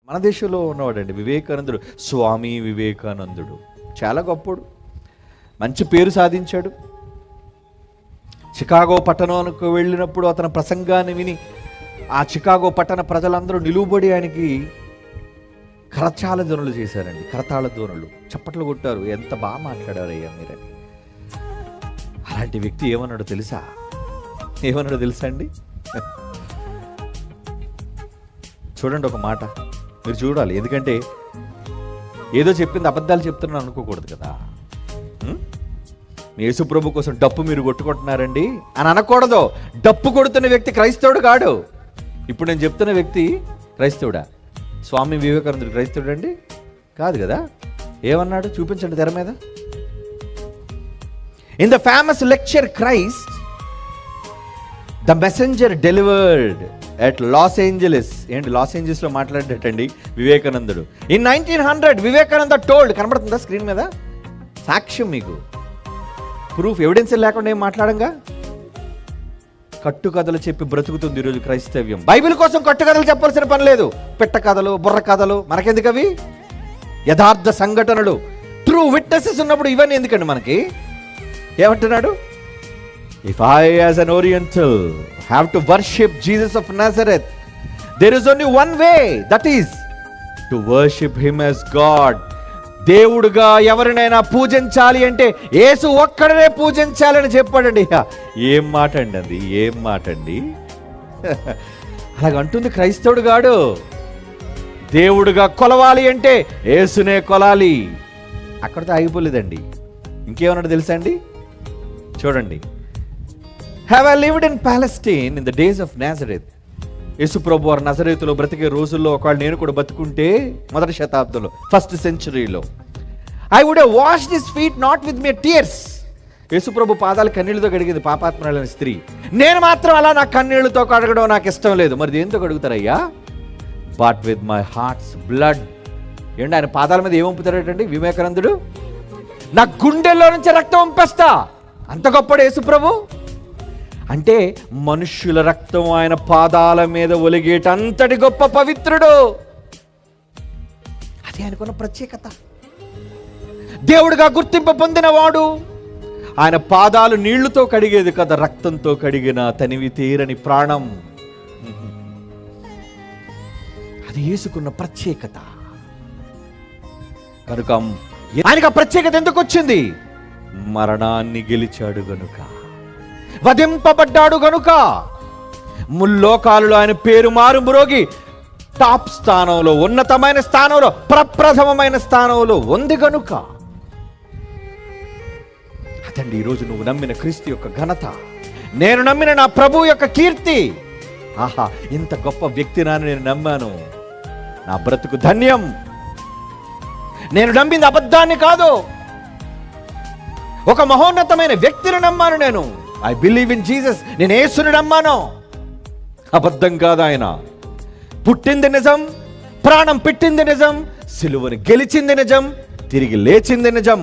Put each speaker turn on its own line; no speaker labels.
మన దేశంలో ఉన్నవాడండి వివేకానందుడు, స్వామి వివేకానందుడు. చాలా గొప్పడు, మంచి పేరు సాధించాడు. చికాగో పట్టణానికి వెళ్ళినప్పుడు అతని ప్రసంగాన్ని విని ఆ చికాగో పట్టణ ప్రజలందరూ నిలువబడి ఆయనకి కరచాల ధ్వనులు చేశారండి. కరతాళ ధ్వనులు, చప్పట్లు కొట్టారు. ఎంత బాగా మాట్లాడారయ్యా మీరని. అలాంటి వ్యక్తి ఏమన్నాడో తెలుసా అండి? చూడండి ఒక మాట మీరు చూడాలి. ఎందుకంటే ఏదో చెప్పింది అబద్ధాలు చెప్తున్నాను అనుకోకూడదు కదా. యేసుప్రభు కోసం డప్పు మీరు కొట్టుకుంటున్నారండి అని అనకూడదు. డప్పు కొడుతున్న వ్యక్తి క్రైస్తవుడు కాడు. ఇప్పుడు నేను చెప్తున్న వ్యక్తి క్రైస్తవుడా? స్వామి వివేకానందుడు క్రైస్తవుడు అండి? కాదు కదా. ఏమన్నాడు చూపించండి తెర మీద. In the famous lecture Christ the Messenger delivered at Los Angeles. ఏంటి లాస్ ఏంజలస్లో మాట్లాడేటండి వివేకానందుడు. In 1900 Vivekananda told. కనబడుతుందా స్క్రీన్ మీద? సాక్ష్యం మీకు, ప్రూఫ్, ఎవిడెన్స్ లేకుండా ఏం మాట్లాడంగా. కట్టుకథలు చెప్పి బ్రతుకుతుంది ఈరోజు క్రైస్తవ్యం. బైబిల్ కోసం కట్టుకథలు చెప్పాల్సిన పని లేదు. పెట్ట కథలు, బుర్ర కథలు మనకెందుకు? అవి యథార్థ సంఘటనలు, ట్రూ విట్నెసెస్ ఉన్నప్పుడు ఇవన్నీ ఎందుకండి మనకి? ఏమంటున్నాడు? If I as an Oriental have to worship Jesus of Nazareth, there is only one way, that is to worship him as God. దేవుడుగా ఎవరినైనా పూజించాలి అంటే యేసు ఒక్కడనే పూజించాలని చెప్పాడండి. ఏం మాట అండి అది? ఏం మాట అండి? అలాగంటుంది క్రైస్తవుడు గాడు. దేవుడుగా కొలవాలి అంటే యేసునే కొలాలి. అక్కడితో ఆగిపోలేదండి. ఇంకేమన్నాడు తెలుసా అండి? చూడండి. Have I lived in Palestine in the days of Nazareth? యేసు ప్రభు వారు నజరేతులో బ్రతికే రోజుల్లో ఒకవేళ నేను కూడా బతుకుంటే, మొదటి శతాబ్దంలో, first సెంచరీలో, I would have washed his feet not with my tears. యేసు ప్రభు పాదాలు కన్నీళ్లతో కడిగింది పాపాత్మురాలైన స్త్రీ. నేను మాత్రం అలా నా కన్నీళ్లతో కడగడం నాకు ఇష్టం లేదు. మరి దేంతో కడుగుతారయ్యా? But with my heart's blood. ఏంటి ఆయన పాదాల మీద ఏం పంపుతాడటండి వివేకానందుడు? నా గుండెల్లో నుంచి రక్తం పంపేస్తా. అంత గొప్పడు యేసు ప్రభు. అంటే మనుష్యుల రక్తం ఆయన పాదాల మీద ఒలిగేటంతటి గొప్ప పవిత్రుడు. అది ఆయనకున్న ప్రత్యేకత. దేవుడిగా గుర్తింపు పొందినవాడు. ఆయన పాదాలు నీళ్లతో కడిగేది కదా, రక్తంతో కడిగిన తనివి తీరని ప్రాణం. అది యేసుకున్న ప్రత్యేకత. కనుక ఆయనకు ఆ ప్రత్యేకత ఎందుకు వచ్చింది? మరణాన్ని గెలిచాడు గనుక, వధింపబడ్డాడు గనుక, ముల్లోకాలలో ఆయన పేరు మారుమ్రోగి టాప్ స్థానంలో, ఉన్నతమైన స్థానంలో, ప్రప్రథమమైన స్థానంలో ఉంది గనుక. అదండి ఈరోజు నువ్వు నమ్మిన క్రీస్తు యొక్క ఘనత, నేను నమ్మిన నా ప్రభు యొక్క కీర్తి. ఆహా, ఇంత గొప్ప వ్యక్తిని నేను నమ్మాను, నా బ్రతుకు ధన్యం. నేను నమ్మింది అబద్ధాన్ని కాదు, ఒక మహోన్నతమైన వ్యక్తిని నమ్మాను. నేను ఐ బిలీవ్ ఇన్ జీసస్. నేను యేసుని నమ్మాను, అబద్ధం కాదు. ఆయన పుట్టింది నిజం, ప్రాణం పెట్టింది నిజం, సిలువను గెలిచింది నిజం, తిరిగి లేచింది నిజం.